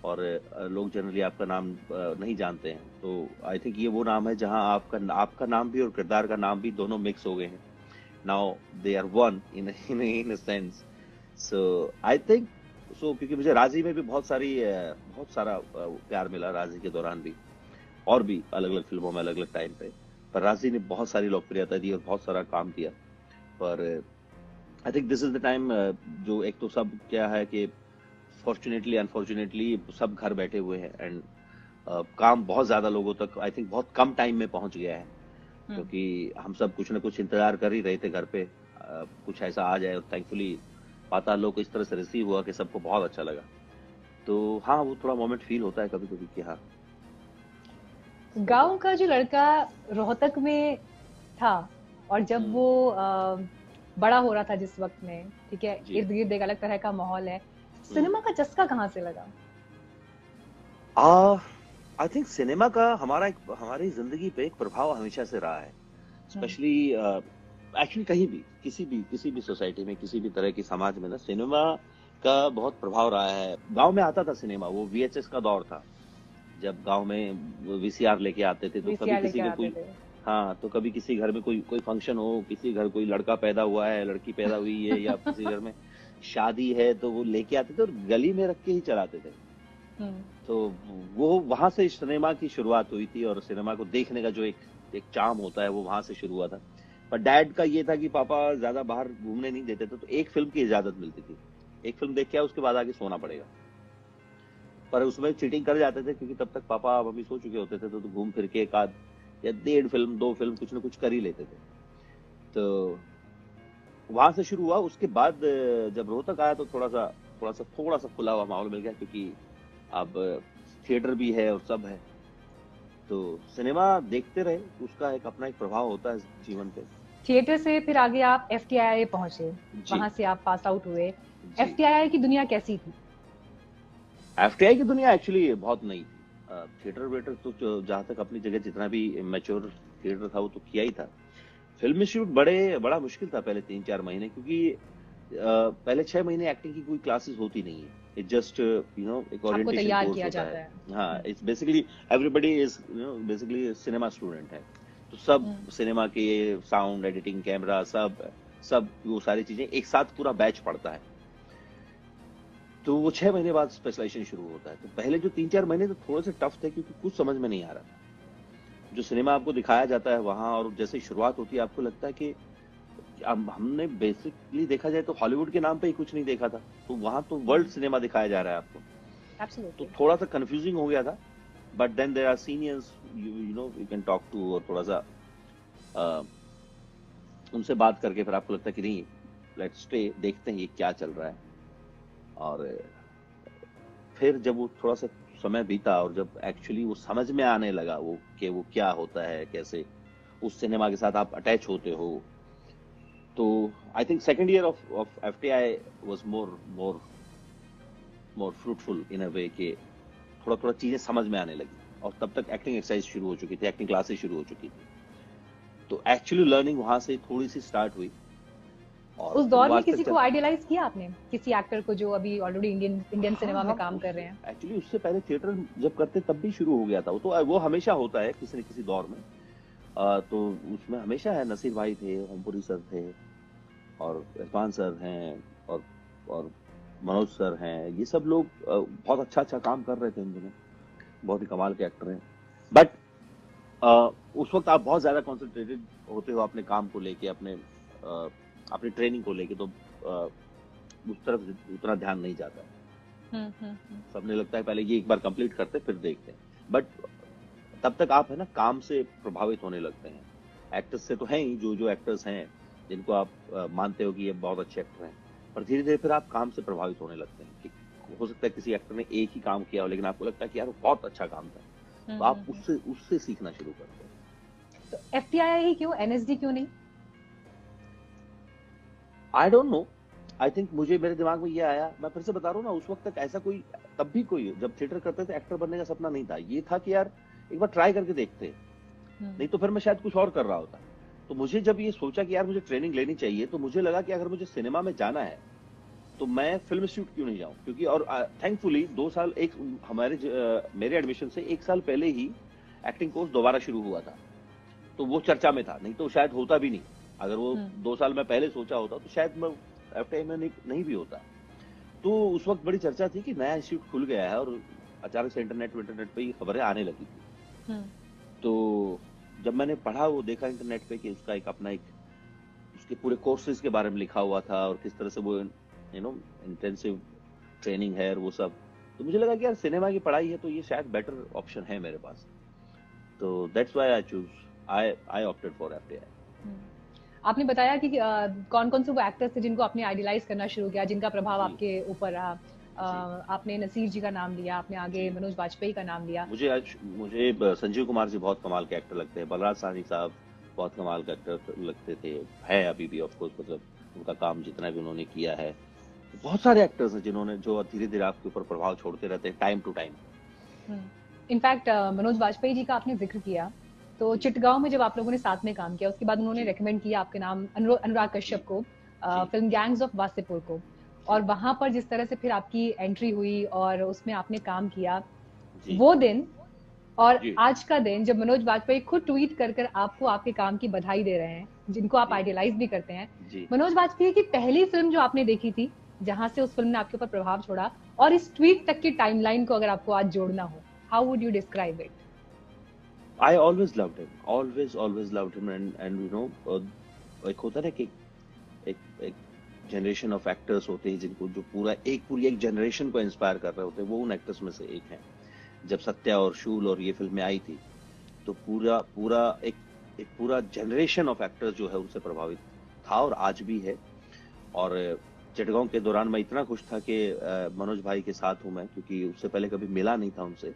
और लोग जनरली आपका नाम नहीं जानते हैं। तो आई थिंक ये वो नाम है जहां आपका नाम भी और किरदार का नाम भी दोनों मिक्स हो गए हैं। Now they are one in a sense. So I think so, क्योंकि मुझे राजी में भी बहुत सारा प्यार मिला राजी के दौरान भी, और भी अलग अलग फिल्मों में अलग अलग टाइम पे। पर राजी ने बहुत सारी लोकप्रियता दी और बहुत सारा काम किया। पर I think this is the time, जो एक तो सब क्या है कि फॉर्चुनेटली अनफॉर्चुनेटली सब घर बैठे हुए हैं, एंड काम बहुत ज्यादा लोगों तक आई थिंक बहुत कम टाइम में पहुंच गया है। क्योंकि हम सब कुछ ना कुछ इंतजार कर ही रहे थे घर पे, कुछ ऐसा आ जाए, और थैंकफुली पाताल लोक इस तरह से रिसीव हुआ कि सबको बहुत अच्छा लगा। तो हाँ, वो थोड़ा मोमेंट फील होता है कभी कभी कि हाँ। गांव का जो लड़का रोहतक में था, और जब हम्म। वो बड़ा हो रहा था जिस वक्त में, ठीक है, जी। इर्द गिर्द एक अलग तरह का माहौल है, हम्म। सिनेमा का चस्का कहाँ से लगा? आ आई थिंक सिनेमा का हमारी जिंदगी पे एक प्रभाव हमेशा से रहा है, हम्म। स्पेशली एक्चुअली कहीं भी, किसी भी सोसाइटी में, किसी भी तरह की समाज में ना, सिनेमा का बहुत प्रभाव रहा है। गांव में आता था सिनेमा, वो वीएचएस का दौर था, जब गांव में वीसीआर लेके आते थे, तो कभी वीसीआर किसी लेकर के आते कोई, थे। हाँ, तो कभी किसी घर में कोई कोई फंक्शन हो, किसी घर कोई लड़का पैदा हुआ है, लड़की पैदा हुई है, या किसी घर में शादी है, तो वो लेके आते थे और गली में रख के ही चलाते थे। हम्म। तो वो वहां से सिनेमा की शुरुआत हुई थी, और सिनेमा को देखने का जो एक एक चार्म होता है, वो वहां से शुरू हुआ था। पर डैड का ये था कि पापा ज्यादा बाहर घूमने नहीं देते थे, तो एक फिल्म की इजाजत मिलती थी, एक फिल्म देख के आओ, उसके बाद आगे सोना पड़ेगा। पर उसमें चीटिंग कर जाते थे, क्योंकि तब तक पापा मम्मी सो चुके होते थे, तो घूम फिर के एक आध या डेढ़ फिल्म, दो फिल्म, कुछ ना कुछ कर ही लेते थे। तो वहां से शुरू हुआ। उसके बाद जब रोहतक आया, तो थोड़ा सा खुला हुआ माहौल मिल गया, क्योंकि अब थिएटर भी है और सब है, तो सिनेमा देखते रहे, उसका एक अपना एक प्रभाव होता है जीवन पे। थिएटर से फिर आगे आप एफटीआईआई पहुंचे, जी। वहां से आप पास आउट हुए। जी। एफटीआईआई की दुनिया कैसी थी? एफटीआई की दुनिया एक्चुअली बहुत नई थी। थिएटर वेटर तो जहां तक अपनी जगह जितना भी मैच्योर थिएटर था, वो तो किया ही था। फिल्म इंस्टीट्यूट बड़ा मुश्किल था पहले 3-4 महीने, क्योंकि पहले 6 महीने एक्टिंग की कोई क्लासेस होती नहीं है। इट जस्ट एक आपको ओरिएंटेशन तैयार कोर्स किया होता जाता है। है। हाँ, it's basically everybody is basically cinema student है। तो सब हम्म। सिनेमा के साउंड एडिटिंग, कैमरा, सब सब वो सारी चीजें एक साथ पूरा बैच पड़ता है। तो वो 6 महीने बाद स्पेशलाइजेशन शुरू होता है। तो पहले जो 3-4 महीने तो थोड़े से टफ थे, क्योंकि कुछ समझ में नहीं आ रहा था। जो सिनेमा आपको दिखाया जाता है वहां, और जैसे ही शुरुआत होती है, आपको लगता है कि अब हमने बेसिकली देखा जाए तो हॉलीवुड के नाम पे ही कुछ नहीं देखा था, तो वहां तो वर्ल्ड हम्म। सिनेमा दिखाया जा रहा है आपको। तो एब्सोल्युटली। थोड़ा सा कंफ्यूजिंग हो गया था। But then there are seniors, you can talk to, और थोड़ा सा अ, उनसे बात करके फिर आपको लगता है कि नहीं, लेट्स स्टे, देखते हैं ये क्या चल रहा है। और फिर जब वो थोड़ा सा समय बीता, और जब एक्चुअली वो समझ में आने लगा वो कि वो क्या होता है, कैसे उस सिनेमा के साथ आप अटैच होते हो, तो I think second year of FTI was more fruitful in a way, कि थोड़ा थोड़ा चीजें समझ में आने लगी, और तब तक एक्टिंग एक्सरसाइज शुरू हो चुकी थी, एक्टिंग क्लासेस शुरू हो चुकी थी। तो एक्चुअली लर्निंग वहां से थोड़ी सी स्टार्ट हुई, और उस फिर दौर वो में आज तक किसी चल। को आइडियलाइज किया आपने, किसी एक्टर को जो अभी ऑलरेडी इंडियन इंडियन हाँ सिनेमा में हाँ, काम कर रहे उससे हैं? एक्चुअली उससे पहले थिएटर जब करते तब भी शुरू हो गया था, वो तो वो हमेशा होता है किसी न किसी दौर में। तो उसमें हमेशा है, नसीर भाई थे, ओमपुरी सर थे, और इरफान सर हैं, और मनोज सर हैं, ये सब लोग बहुत अच्छा अच्छा काम कर रहे थे उन दिनों, बहुत ही कमाल के एक्टर हैं। बट उस वक्त आप बहुत ज्यादा कॉन्सेंट्रेटेड होते हो अपने काम को लेके, अपनी ट्रेनिंग को लेके, तो उस तरफ उतना ध्यान नहीं जाता है। हम्म। सबने लगता है पहले ये एक बार कंप्लीट करते फिर देखते हैं। बट तब तक आप है ना काम से प्रभावित होने लगते हैं। एक्टर्स से तो हैं ही, जो जो एक्टर्स हैं जिनको आप मानते हो कि ये बहुत अच्छे एक्टर हैं, पर धीरे धीरे फिर आप काम से प्रभावित होने लगते हैं, कि हो सकता है किसी एक्टर ने एक ही काम किया हो, लेकिन आपको लगता है कि यार वो बहुत अच्छा काम था, तो आप हम्म। उससे उससे सीखना शुरू करते हैं। तो एफटीआईआई ही क्यों, एनएसडी क्यों नहीं? I don't know. I think मुझे मेरे दिमाग में ये आया, मैं फिर से बता रहा हूँ ना, उस वक्त तक ऐसा कोई, तब भी कोई जब थिएटर करते थे, एक्टर बनने का सपना नहीं था। ये था कि यार एक बार ट्राई करके देखते हैं, हम्म। नहीं तो फिर मैं शायद कुछ और कर रहा होता। तो मुझे जब ये सोचा कि यार मुझे ट्रेनिंग लेनी चाहिए, तो मुझे लगा कि अगर मुझे सिनेमा में जाना है, तो मैं फिल्म इंस्टीट्यूट क्यों नहीं जाऊं, क्योंकि और थैंकफुली 2 साल एक मेरे एडमिशन से 1 साल पहले ही एक्टिंग कोर्स दोबारा शुरू हुआ था, तो वो चर्चा में था, नहीं तो शायद होता भी नहीं। अगर वो हम्म। 2 साल मैं पहले सोचा होता, तो शायद मैं एफटीआई में नहीं भी होता। तो उस वक्त बड़ी चर्चा थी कि नया इंस्टीट्यूट खुल गया है, और अचानक से इंटरनेट पे ये खबरें आने लगी थी। हम्म। तो जब मैंने पढ़ा, वो देखा इंटरनेट पे कि उसका एक अपना एक, उसके पूरे कोर्सेज के बारे में लिखा हुआ था, और किस तरह से वो इंटेंसिव ट्रेनिंग है और वो सब, तो मुझे लगा कि यार सिनेमा की पढ़ाई है, तो ये शायद बेटर ऑप्शन है मेरे पास। तो that's why I choose I opted for FTI. आपने बताया कि कौन कौन से वो एक्टर्स थे जिनको आपने आइडियलाइज करना शुरू किया, जिनका प्रभाव जी आपके ऊपर रहा। जी आपने नसीर जी का नाम लिया, आपने आगे जी मनोज वाजपेयी का नाम लिया। मुझे संजीव कुमार जी बहुत कमाल के एक्टर लगते हैं। बलराज साहनी साहब बहुत कमाल के एक्टर लगते थे, है अभी भी ऑफ कोर्स, मतलब उनका काम जितना भी उन्होंने किया है। बहुत सारे एक्टर्स हैं जिन्होंने, जो धीरे धीरे आपके ऊपर प्रभाव छोड़ते रहते हैं time to time. In fact Manoj Vajpayee ji का आपने जिक्र किया, तो जी चिटगांव में जब आप लोगों ने साथ में काम किया, उसके बाद उन्होंने जी रेकमेंड किया आपके नाम अनुराग जी कश्यप को जी फिल्म गैंग्स ऑफ वासेपुर को। जी और वहां पर जिस तरह से फिर आपकी एंट्री हुई और उसमें आपने काम किया, जी वो दिन और जी आज का दिन जब मनोज वाजपेयी खुद ट्वीट कर कर आपको आपके काम की बधाई दे रहे हैं, जिनको आप जी आइडियलाइज भी करते हैं। जी मनोज वाजपेयी की पहली फिल्म जो आपने देखी थी, जहां से उस फिल्म ने आपके ऊपर प्रभाव छोड़ा, और इस ट्वीट तक की टाइमलाइन को अगर आपको आज जोड़ना हो, how would you describe it? I always loved him, always loved him, and you know, एक होता है ना कि एक एक जनरेशन ऑफ एक्टर्स होते हैं जिनको, जो पूरी एक जनरेशन को इंस्पायर कर रहे होते हैं, वो उन एक्टर्स में से एक है। जब सत्या और शूल और ये फिल्में आई थी, तो पूरा पूरा एक पूरा जनरेशन ऑफ एक्टर्स जो है उनसे प्रभावित था और आज भी है। और चिटगांव के दौरान मैं इतना खुश था कि मनोज भाई के साथ हूं मैं, क्योंकि उससे पहले कभी मिला नहीं था उनसे।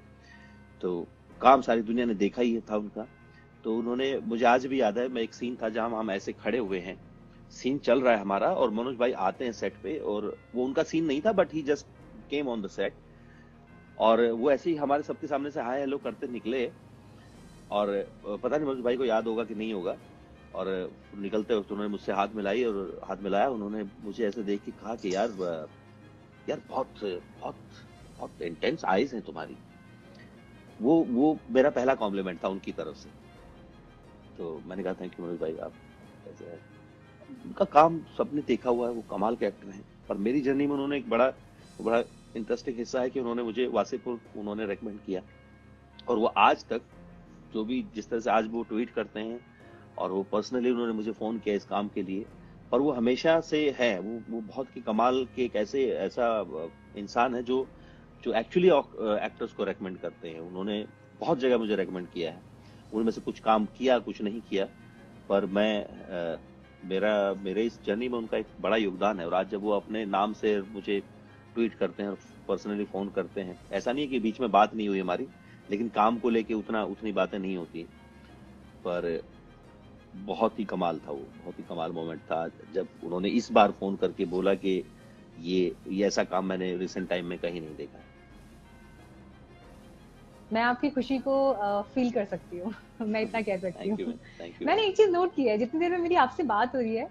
तो काम सारी दुनिया ने देखा ही था उनका। तो उन्होंने, मुझे आज भी याद है, मैं एक सीन था जहां हम ऐसे खड़े हुए हैं, सीन चल रहा है हमारा, और मनोज भाई आते हैं सेट पे, और वो उनका सीन नहीं था, but he just came on the set, और वो ऐसे ही हमारे सबके सामने से हाय हेलो करते निकले। और पता नहीं मनोज भाई को याद होगा कि नहीं होगा, और निकलते वक्त उन्होंने मुझसे हाथ मिलाई, और हाथ मिलाया, उन्होंने मुझे ऐसे देख के कहा कि यार यार बहुत बहुत बहुत इंटेंस आईज हैं तुम्हारी। वो मेरा पहला कॉम्प्लीमेंट था उनकी तरफ से। तो मैंने कहा थैंक यू मनोज भाई, आप ऐसे है। उनका काम सबने देखा हुआ है, वो कमाल के एक्टर हैं। पर मेरी जर्नी में उन्होंने एक बड़ा इंटरेस्टिंग हिस्सा है कि उन्होंने मुझे वासेपुर उन्होंने रेकमेंड किया, और वो आज तक, जो भी जिस तरह से आज वो ट्वीट करते हैं, और वो पर्सनली उन्होंने मुझे फोन किया इस काम के लिए, पर वो हमेशा से है, वो बहुत ही कमाल के एक ऐसा इंसान है जो जो एक्चुअली एक्टर्स को रेकमेंड करते हैं। उन्होंने बहुत जगह मुझे रेकमेंड किया है, उनमें से कुछ काम किया, कुछ नहीं किया, पर मेरे इस जर्नी में उनका एक बड़ा योगदान है। और आज जब वो अपने नाम से मुझे ट्वीट करते हैं और पर्सनली फोन करते हैं, ऐसा नहीं है कि बीच में बात नहीं हुई हमारी, लेकिन काम को लेके उतनी बातें नहीं होती। पर बहुत ही कमाल था, वो बहुत ही कमाल मोमेंट था जब उन्होंने इस बार फोन करके बोला कि ये ऐसा काम मैंने रिसेंट टाइम में कहीं नहीं देखा है। मैं आपकी खुशी को फील कर सकती हूँ। मैं इतना कह सकती थैंक यू हूँ। Ma'am, thank you. मैंने एक चीज नोट की है, जितनी देर में मेरी आपसे बात हो रही है,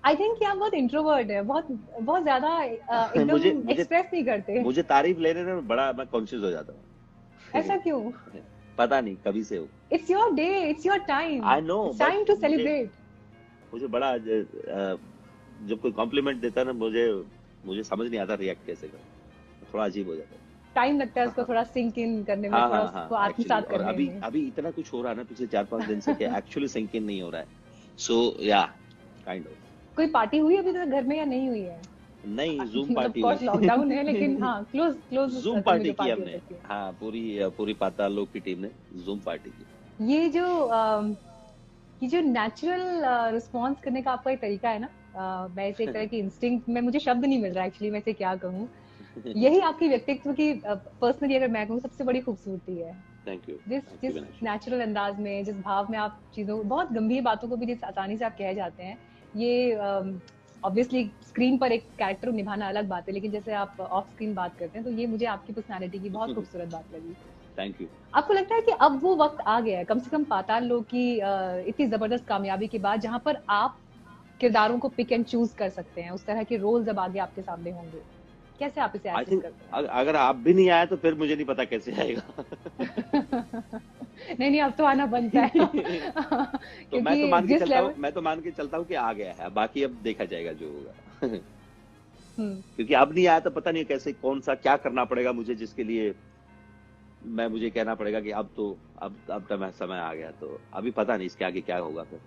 आई थिंक कि आप बहुत इंट्रोवर्ट है, बहुत बहुत ज्यादा मुझे एकदम मुझे एक्सप्रेस नहीं करते। मुझे तारीफ लेने में बड़ा मैं कॉन्शियस हो जाता हूँ। ऐसा क्यों? पता नहीं कभी से हो। It's your day, it's your time, I know, it's but time to मुझे सेलिब्रेट। मुझे बड़ा जब कोई कॉम्प्लीमेंट देता है ना, मुझे समझ नहीं आता रिएक्ट कैसे करूं, थोड़ा अजीब हो जाता है। टाइम लगता है उसको हाँ थोड़ा सिंक इन करने में, हाँ थोड़ा हाँ उसको हाँ एक्चुअली, आत्मसात और करने अभी में। अभी इतना कुछ हो रहा है ना पिछले 4-5 दिन से कि एक्चुअली सिंक इन नहीं हो रहा है। सो या काइंड ऑफ। कोई पार्टी हुई अभी तक घर में या नहीं हुई है? नहीं, zoom of party course lockdown है, हुई। लेकिन हाँ, क्लोज क्लोज जूम सर्कल में पार्टी जो की पार्टी हो हमने, सकती है। हाँ, पूरी पूरी पाताल लोक की टीम ने जूम पार्टी की। ये जो ये जो नेचुरल रिस्पॉन्स करने का आपका एक तरीका है ना, मैं इसे एक तरह की इंस्टिंक्ट में, मुझे शब्द नहीं मिल रहा एक्चुअली, मैं इसे क्या कहूँ, यही आपकी व्यक्तित्व की पर्सनली अगर मैं कहूँ सबसे बड़ी खूबसूरती है। थैंक यू, जिस थैंक यू जिस विनाश। नेचुरल अंदाज में, जिस भाव में आप चीजों, बहुत गंभीर बातों को भी जिस आसानी से आप कह जाते हैं, ये ऑब्वियसली स्क्रीन पर एक कैरेक्टर निभाना अलग बात है, लेकिन जैसे आप ऑफ स्क्रीन बात करते हैं, तो ये मुझे आपकी पर्सनालिटी की बहुत खूबसूरत बात लगी। Thank you. आपको लगता है कि अब वो वक्त आ गया है, कम से कम पाताल लोक की इतनी जबरदस्त कामयाबी के बाद, जहां पर आप किरदारों को पिक एंड चूज कर सकते हैं, उस तरह के रोल्स अब आगे आपके सामने होंगे? कैसे आप इसे आई एक्सेस थिंक करते हैं? अगर आप भी नहीं आए तो फिर मुझे नहीं पता कैसे आएगा। नहीं नहीं, अब तो आना बनता है। तो क्योंकि जिस लेवल, मैं तो मान के चलता हूँ कि आ गया है, बाकी अब देखा जाएगा जो होगा। हम्म, क्योंकि अब नहीं आया तो पता नहीं कैसे, कौन सा क्या करना पड़ेगा मुझे, जिसके लिए मुझे कहना पड़ेगा कि अब तो मैं समय आ गया, तो अभी पता नहीं इसके आगे क्या होगा फिर।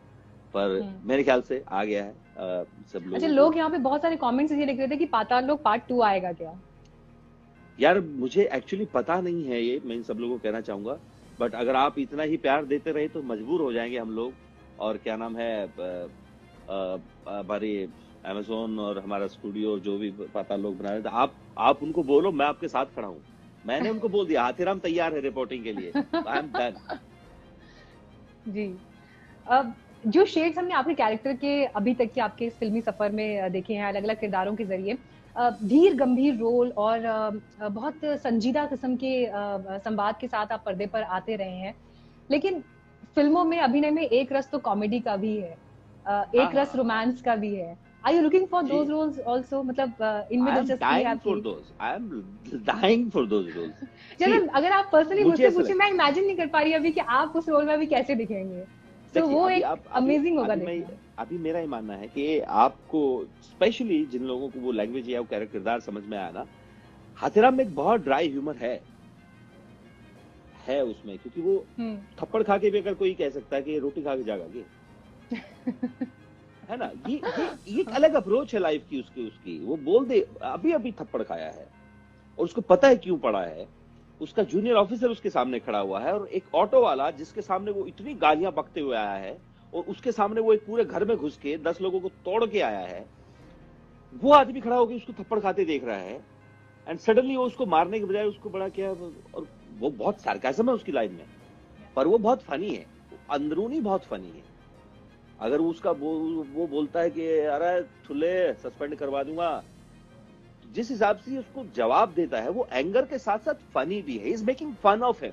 पर मेरे ख्याल से आ गया है सब अच्छा, लोगों को। लोग यहाँ पे बहुत सारे कमेंट्स ये लिख रहे थे कि पाताल लोक पार्ट 2 आएगा क्या? यार मुझे एक्चुअली पता नहीं है, ये मैं इन सब लोगों को कहना चाहूंगा, बट अगर आप इतना ही प्यार देते रहे तो मजबूर हो जाएंगे हम लोग, और क्या नाम है हमारी अमेज़न और हमारा स्टूडियो जो भी पाताल लोग बना रहे थे, आप उनको बोलो मैं आपके साथ खड़ा हूँ। मैंने उनको बोल दिया हाथीराम तैयार है रिपोर्टिंग के लिए, आई एम डन। जी। अब जो शेड्स हमने आपके कैरेक्टर के अभी तक के आपके इस फिल्मी सफर में देखे हैं, अलग अलग किरदारों के जरिए, धीर गंभीर रोल और बहुत संजीदा किस्म के संवाद के साथ आप पर्दे पर आते रहे हैं, लेकिन फिल्मों में अभिनय में एक रस तो कॉमेडी का भी है, हाँ एक हाँ रस हाँ रोमांस का भी है। आर यू लुकिंग फॉर जी, दोज रोल्स आल्सो? मतलब इनमें आई एम दिलचस्पी है डाइंग फॉर आपकी? Those, I am dying for those roles. See, चलो, अगर आप पर्सनली मुझे मुझसे ऐसा पूछे, लगता मैं इमेजिन नहीं कर पा रही अभी कि आप उस रोल में अभी कैसे दिखेंगे, तो देखिए वो अभी एक आप अभी अमेजिंग होगा अभी मैं देखना। अभी मेरा ये मानना है कि आपको स्पेशली जिन लोगों को वो लैंग्वेज या वो कैरेक्टर किरदार समझ में आया ना, हाथीराम में एक बहुत ड्राई ह्यूमर है उसमें, क्योंकि वो हम्म। थप्पड़ खा के भी अगर कोई कह सकता है कि रोटी खा के जागा ये, है ना, ये एक अलग अप्रोच है लाइफ की उसकी उसकी वो बोल दे अभी अभी थप्पड़ खाया है और उसको पता है क्यों पड़ा है। उसका जूनियर ऑफिसर उसके सामने खड़ा हुआ है और एक ऑटो वाला जिसके सामने वो इतनी गालियां बकते हुए आया है, और उसके सामने वो एक पूरे घर में घुस के 10 लोगों को तोड़ के आया है, वो आदमी खड़ा होकर उसको थप्पड़ खाते देख रहा है, एंड सडनली वो उसको मारने के बजाय उसको बड़ा क्या, और वो बहुत सार्काज्म है उसकी लाइन में, पर वो बहुत फनी है, अंदरूनी बहुत फनी है। अगर उसका वो बोलता है कि अरे थुले सस्पेंड करवा दूंगा, जिस हिसाब से उसको जवाब देता है वो एंगर के साथ साथ फनी भी है, is making fun of him.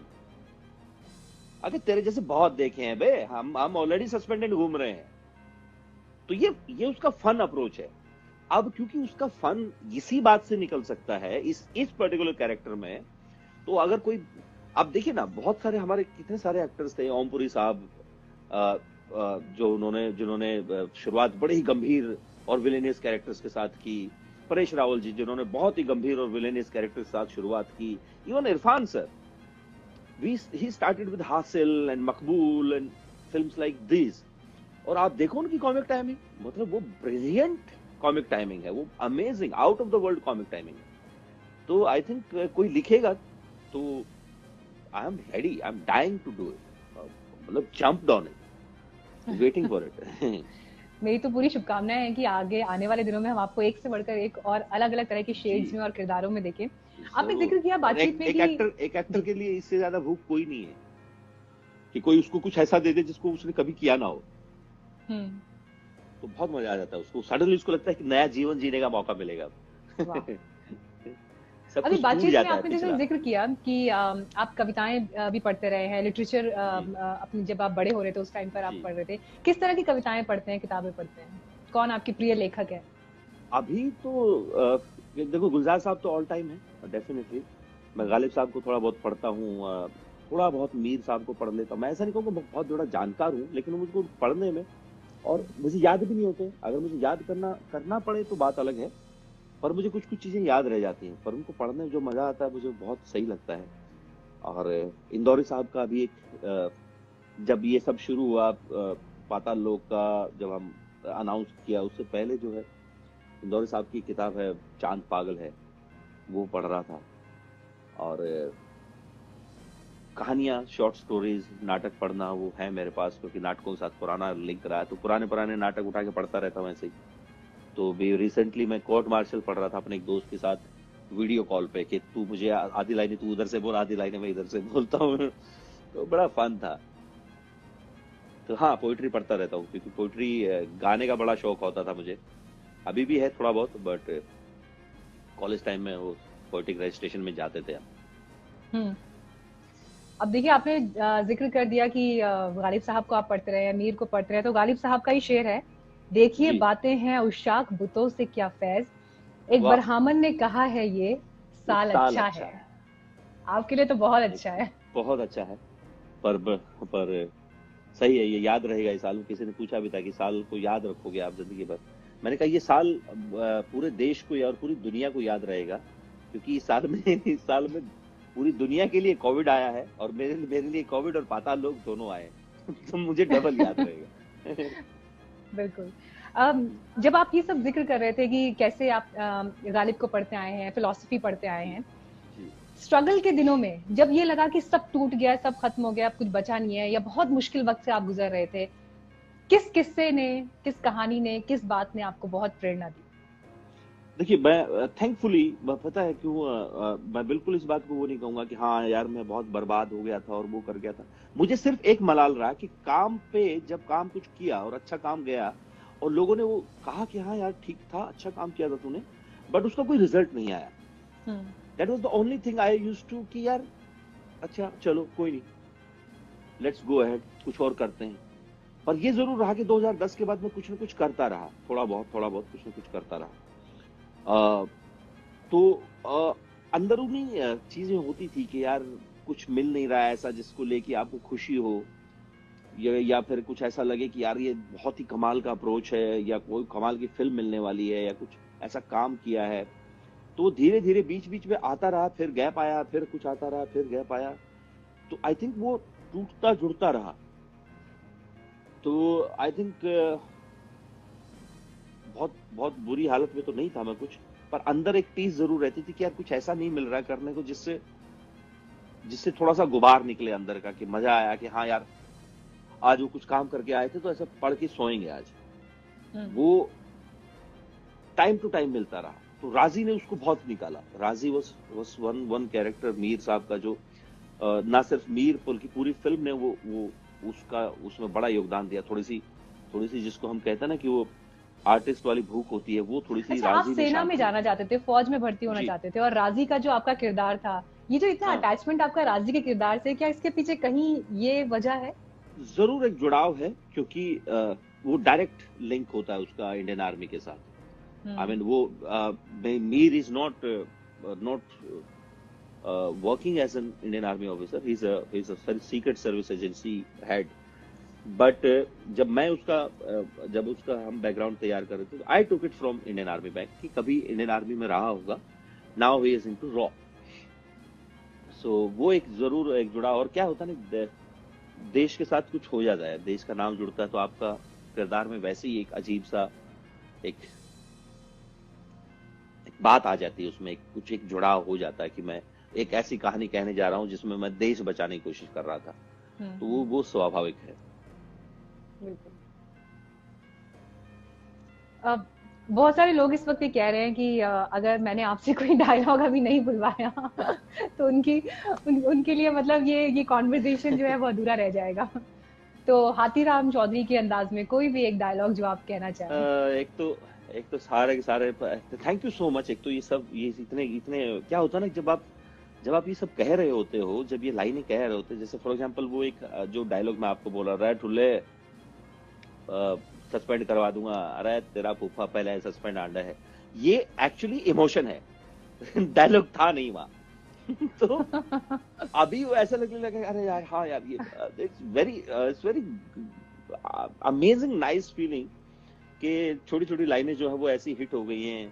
अगर तेरे जैसे बहुत देखे हैं बे, हम ऑलरेडी सस्पेंडेड घूम रहे हैं, तो ये उसका फन अप्रोच है। अब क्योंकि उसका फन इसी बात से निकल सकता है इस पर्टिकुलर कैरेक्टर में, तो अगर कोई, अब देखिए ना बहुत सारे हमारे कितने सारे एक्टर्स थे, ओमपुरी साहब जो जिन्होंने शुरुआत बड़े ही गंभीर और विलेनियस कैरेक्टर्स के साथ की, परेश रावल जी जिन्होंने बहुत ही गंभीर और विलेनियस कैरेक्टर के साथ शुरुआत की, even Irfan sir, he started with हासिल and Maqbool and films like this, और आप देखो उनकी कॉमिक टाइमिंग, मतलब वो ब्रिलियंट कॉमिक टाइमिंग है, वो amazing out of the world comic timing है। तो आई थिंक कोई लिखेगा तो I am ready, I am dying to do it, मतलब jump on it, waiting for it. मेरी तो पूरी शुभकामनाएं हैं कि आगे आने वाले दिनों में हम आपको एक से बढ़कर एक और अलग अलग तरह के शेड्स जी में और किरदारों में देखें। आपने जरूर, जिक्र किया और बातचीत में कि एक एक्टर जी। के लिए इससे ज्यादा भूख कोई नहीं है कि कोई उसको कुछ ऐसा दे दे जिसको उसने कभी किया ना हो, हम्म। तो बहुत मजा आ जाता है उसको, सडनली उसको लगता है कि नया जीवन जीने का मौका मिलेगा। वाह। सब अभी कुछ भूल बातचीत में जाता है आपने जैसे पिछला। जिक्र किया कि आप कविताएं भी पढ़ते रहे हैं, लिटरेचर जी अपनी जब आप बड़े हो रहे थे उस टाइम पर आप जी, पढ़ रहे थे, किस तरह की कविताएं पढ़ते हैं, किताबें पढ़ते हैं, कौन आपकी प्रिय लेखक है? अभी तो देखो गुलजार साहब तो ऑल टाइम है डेफिनेटली। मैं गालिब साहब को थोड़ा बहुत पढ़ता हूँ, थोड़ा बहुत मीर साहब को पढ़ लेता हूँ। मैं ऐसा नहीं कहूँगा बहुत बड़ा जानकार हूँ, लेकिन मुझको पढ़ने में, और मुझे याद भी नहीं होते, अगर मुझे याद करना पड़े तो बात अलग है, पर मुझे कुछ कुछ चीजें याद रह जाती हैं, पर उनको पढ़ने में जो मजा आता है मुझे बहुत सही लगता है। और इंदौरी साहब का भी एक जब ये सब शुरू हुआ, पाताल लोक का जब हम अनाउंस किया, उससे पहले जो है इंदौरी साहब की किताब है चांद पागल है, वो पढ़ रहा था। और कहानियां, शॉर्ट स्टोरीज, नाटक पढ़ना वो है मेरे पास, क्योंकि नाटकों के साथ पुराना लिंक रहा है, तो पुराने पुराने नाटक उठा के पढ़ता रहता हूँ ऐसे ही। तो भी रिसेंटली मैं कोर्ट मार्शल पढ़ रहा था अपने एक दोस्त के साथ वीडियो कॉल पे, कि तू मुझे आधी लाइनें तू उधर से बोल, आधी लाइनें मैं इधर से बोलता हूँ। तो बड़ा फन था। तो हाँ, पोइट्री पढ़ता रहता हूँ, क्योंकि पोइट्री गाने का बड़ा शौक होता था मुझे, अभी भी है थोड़ा बहुत, बट कॉलेज टाइम में वो पोइट्रिक रजिस्ट्रेशन में जाते थे हम। हम्म। अब देखिए, आपने जिक्र कर दिया कि गालिब साहब को आप पढ़ते रहे, मीर को पढ़ते रहे, तो गालिब साहब का ही शेर है, देखिए जी, बातें हैं उशाक बुतों से क्या फैज, एक वाह, बरहामन ने कहा है ये ये साल साल अच्छा अच्छा है। है। आपके लिए तो बहुत एक अच्छा है। बहुत अच्छा है, पर सही है, ये याद रहेगा इस साल। किसी ने पूछा भी था कि साल को याद रखोगे आप जिंदगी भर, मैंने कहा ये साल पूरे देश को या और पूरी दुनिया को याद रहेगा, क्योंकि इस साल में पूरी दुनिया के लिए कोविड आया है, और मेरे लिए कोविड और पाताल लोग दोनों आए हैं। तो मुझे डबल याद रहेगा। बिल्कुल। अम, जब आप ये सब जिक्र कर रहे थे कि कैसे आप गालिब को पढ़ते आए हैं, फिलोसफी पढ़ते आए जी हैं, जी स्ट्रगल के दिनों में जब ये लगा कि सब टूट गया, सब खत्म हो गया, अब कुछ बचा नहीं है, या बहुत मुश्किल वक्त से आप गुजर रहे थे, किस किस्से ने, किस कहानी ने, किस बात ने आपको बहुत प्रेरणा दी? देखिए, मैं थैंकफुली, पता है क्यों, मैं बिल्कुल इस बात को वो नहीं कहूंगा कि हाँ यार मैं बहुत बर्बाद हो गया था और वो कर गया था। मुझे सिर्फ एक मलाल रहा कि काम पे जब काम कुछ किया और अच्छा काम गया और लोगों ने वो कहा कि हाँ यार ठीक था, अच्छा काम किया था तूने, बट उसका कोई रिजल्ट नहीं आया। That was the only thing I used to, कि यार अच्छा चलो कोई नहीं, लेट्स गो अहेड, कुछ और करते हैं। पर ये जरूर रहा कि 2010 के बाद मैं कुछ ना कुछ करता रहा, थोड़ा बहुत कुछ ना कुछ करता रहा। अ, तो अंदरूनी चीजें होती थी कि यार कुछ मिल नहीं रहा है ऐसा जिसको लेके आपको खुशी हो, या फिर कुछ ऐसा लगे कि यार ये बहुत ही कमाल का अप्रोच है, या कोई कमाल की फिल्म मिलने वाली है, या कुछ ऐसा काम किया है। तो धीरे धीरे बीच बीच में आता रहा, फिर गैप आया, फिर कुछ आता रहा, फिर गैप आया। तो आई थिंक वो टूटता जुड़ता रहा। तो आई थिंक बहुत बहुत बुरी हालत में तो नहीं था मैं कुछ, पर अंदर एक टीस जरूर रहती थी कि यार कुछ ऐसा नहीं मिल रहा करने को जिससे जिससे थोड़ा सा गुबार निकले अंदर का, कि मजा आया कि हाँ यार आज वो कुछ काम करके आए थे तो ऐसा पढ़ के सोएंगे आज। वो टाइम टू टाइम मिलता रहा। तो राजी ने उसको बहुत निकाला। राजी वॉज वन कैरेक्टर, मीर साहब का, जो ना सिर्फ मीर बल्कि पूरी फिल्म ने वो उसका उसमें बड़ा योगदान दिया। थोड़ी सी जिसको हम कहते हैं ना कि वो आर्टिस्ट वाली भूख होती है, वो थोड़ी सी अच्छा, आप राजी ने सेना में शांत की। जाना चाहते थे, फौज में भर्ती होना जी। चाहते थे, और राजी का जो आपका किरदार था, ये जो इतना हाँ, अटैचमेंट आपका राजी के किरदार से, क्या इसके पीछे कहीं ये वजह है? जरूर एक जुड़ाव है, क्योंकि वो डायरेक्ट लिंक होता है उसका इंडियन आर्मी के साथ। आई मीन वो Mir is not not working as an Indian Army officer. He's a secret service agency head. But जब उसका हम बैकग्राउंड तैयार कर रहे थे, I took it from Indian army back, कि कभी इंडियन आर्मी में रहा होगा, नाउ ही इज इनटू रॉ। सो वो एक जरूर एक जुड़ा। और क्या होता है ना, देश के साथ कुछ हो जाता है, देश का नाम जुड़ता है, तो आपका किरदार में वैसे ही एक अजीब सा एक एक बात आ जाती है उसमें, कुछ एक जुड़ाव हो जाता है कि मैं एक ऐसी कहानी कहने जा रहा हूं जिसमें मैं देश बचाने की कोशिश कर रहा था। तो वो स्वाभाविक है। बिल्कुल। अब बहुत सारे लोग इस वक्त ये कह रहे हैं कि अगर मैंने आपसे कोई डायलॉग अभी नहीं बुलवाया तो उनके लिए मतलब ये कॉन्वर्सेशन जो है वो अधूरा रह जाएगा। तो हाथीराम चौधरी के अंदाज में कोई भी एक डायलॉग जो आप कहना चाहें। एक तो सारे के सारे थैंक यू सो मच। एक तो ये इतने इतने क्या होता है ना, जब आप ये सब कह रहे होते हो, जब ये लाइनें कह रहे होते, जैसे फॉर एग्जांपल वो एक जो डायलॉग मैं आपको बोल रहा, ठुल्ले सस्पेंड करवा दूंगा, अरे तेरा फूफा पहले सस्पेंड आंडा है, ये एक्चुअली इमोशन है। डायलॉग था नहीं वहां। तो अभी वो ऐसा लगने लगा, अरे यार हाँ यार, ये it's very amazing nice feeling कि छोटी छोटी लाइनें जो है वो ऐसी हिट हो गई हैं।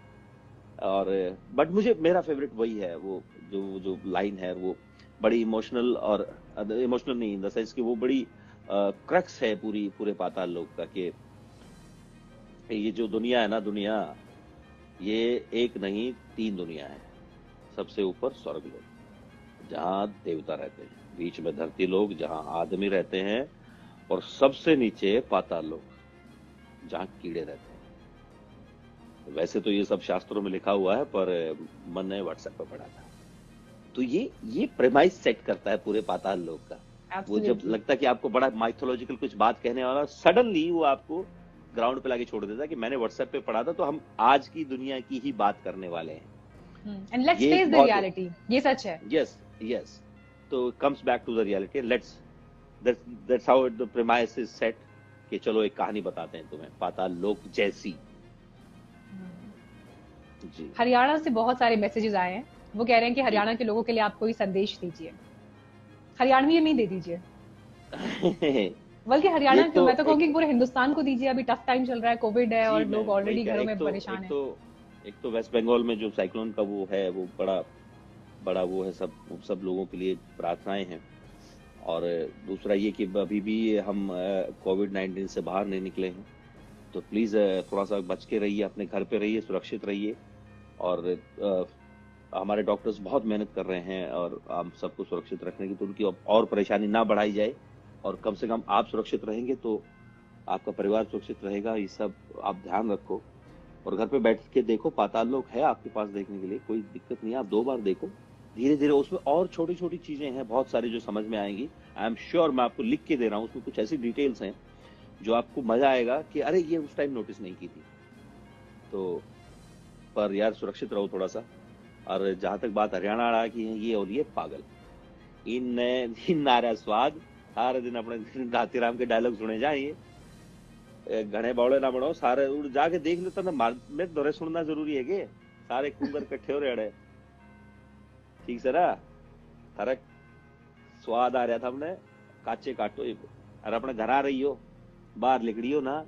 और बट मुझे मेरा फेवरेट वही है, वो जो जो लाइन है वो बड़ी इमोशनल, और इमोशनल नहीं इन द सेंस कि वो बड़ी क्रक्स है पूरे पाताल लोक का, कि ये जो दुनिया है ना, दुनिया ये एक नहीं 3 दुनिया है। सबसे ऊपर स्वर्ग लोक, जहां देवता रहते हैं, बीच में धरती लोक जहां आदमी रहते हैं, और सबसे नीचे पाताल लोक जहां कीड़े रहते हैं। वैसे तो ये सब शास्त्रों में लिखा हुआ है, पर मन ने व्हाट्सएप पर पढ़ा था। तो ये प्रेमाइस सेट करता है पूरे पाताल लोक का। वो जब Absolutely. लगता है कि आपको बड़ा माइथोलॉजिकल कुछ बात कहने वाला, सडनली वो आपको ग्राउंड पे लाके छोड़ देता है कि मैंने व्हाट्सएप पे पढ़ा था, तो हम आज की दुनिया की ही बात करने वाले हैं। एंड लेट्स ये फेस एक द बहुत, रियलिटी, ये सच है। यस यस, तो comes back to the reality, let's that's how the premise is set, कि चलो एक कहानी बताते हैं तुम्हें पाताल लोक जैसी। जी। हरियाणा से बहुत सारे मैसेजेस आए हैं, वो कह रहे हैं कि हरियाणा के लोगों के लिए आप कोई संदेश दीजिए, हरियाणवी में दे दीजिए, जी। बल्कि ये हरियाणा क्यों, तो मैं तो कहूंगी एक, पूरे हिंदुस्तान को दीजिए। अभी टफ टाइम चल रहा है, कोविड है जी और मैं लोग वही ऑलरेडी कह, घरों में परेशान हैं। एक तो वेस्ट बंगाल में जो साइक्लोन का वो है, वो बड़ा बड़ा वो है, सब लोगों के लिए प्रार्थनाएं हैं। और दूसरा ये कि अभी भी हम कोविड-19 से बाहर नहीं निकले हैं, तो प्लीज थोड़ा सा बच के रहिए, अपने घर पे रहिए, सुरक्षित रहिए। और हमारे डॉक्टर्स बहुत मेहनत कर रहे हैं और हम सबको सुरक्षित रखने की, तो उनकी और परेशानी ना बढ़ाई जाए, और कम से कम आप सुरक्षित रहेंगे तो आपका परिवार सुरक्षित रहेगा। ये सब आप ध्यान रखो, और घर पे बैठ के देखो, पाताल लोक है आपके पास देखने के लिए, कोई दिक्कत नहीं है। आप 2 बार देखो, धीरे धीरे उसमें और छोटी छोटी चीजें हैं बहुत सारी जो समझ में आएंगी। आई एम श्योर, मैं आपको लिख के दे रहा हूँ, उसमें कुछ ऐसी डिटेल्स हैं जो आपको मजा आएगा कि अरे ये उस टाइम नोटिस नहीं की थी। तो पर यार सुरक्षित रहो थोड़ा सा। और जहां तक बात हरियाणा वाला की है, ये और ये पागल, इन नारा स्वाद सारे दिन अपने हाथीराम के डायलॉग सुने जाइए, घने बौड़े ना बनो सारे, उड़ जाके देख लेता ना, मार में दौरे सुनना जरूरी है के सारे कुंगर इकट्ठे हो रहे। ठीक से ना, थारा स्वाद आ रहा था हमने, काचे काटो और अपने घर आ रही हो, बाहर लिकड़ी हो ना,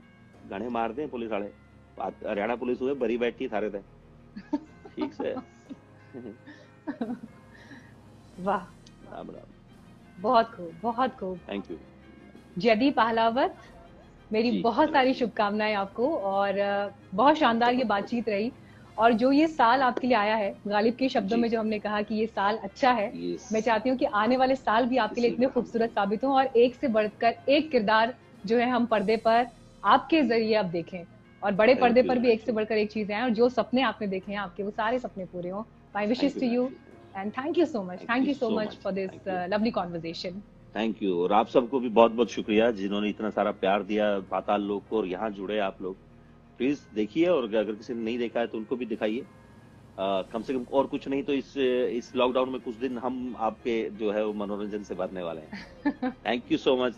घने मार दे पुलिस वाले। हरियाणा पुलिस हुए भरी बैठी थारे थे। ठीक से। वाह, राम राम। बहुत खूब, बहुत खूब। थैंक यू जयदीप आहलावत, मेरी जी। बहुत सारी शुभकामनाएं आपको, और बहुत शानदार ये बातचीत रही। और जो ये साल आपके लिए आया है, गालिब के शब्दों जी में जो हमने कहा कि ये साल अच्छा है, मैं चाहती हूँ कि आने वाले साल भी आपके लिए इतने खूबसूरत साबित हों, और एक से बढ़कर एक किरदार जो है हम पर्दे पर आपके जरिए अब देखें, और बड़े पर्दे पर भी एक से बढ़कर एक चीजें आए, और जो सपने आपने देखे हैं आपके, वो सारे सपने पूरे हों। My wishes to you, and thank you so much, thank you so much for this lovely conversation. Thank you. और आप सबको भी बहुत बहुत शुक्रिया जिन्होंने इतना सारा प्यार दिया पाताल लोक को, और यहाँ जुड़े आप लोग। प्लीज देखिए, और अगर किसी ने नहीं देखा है तो उनको भी दिखाइए। कम से कम और कुछ नहीं तो इस लॉकडाउन में कुछ दिन हम आपके जो है वो मनोरंजन से भरने वाले हैं। Thank you so much.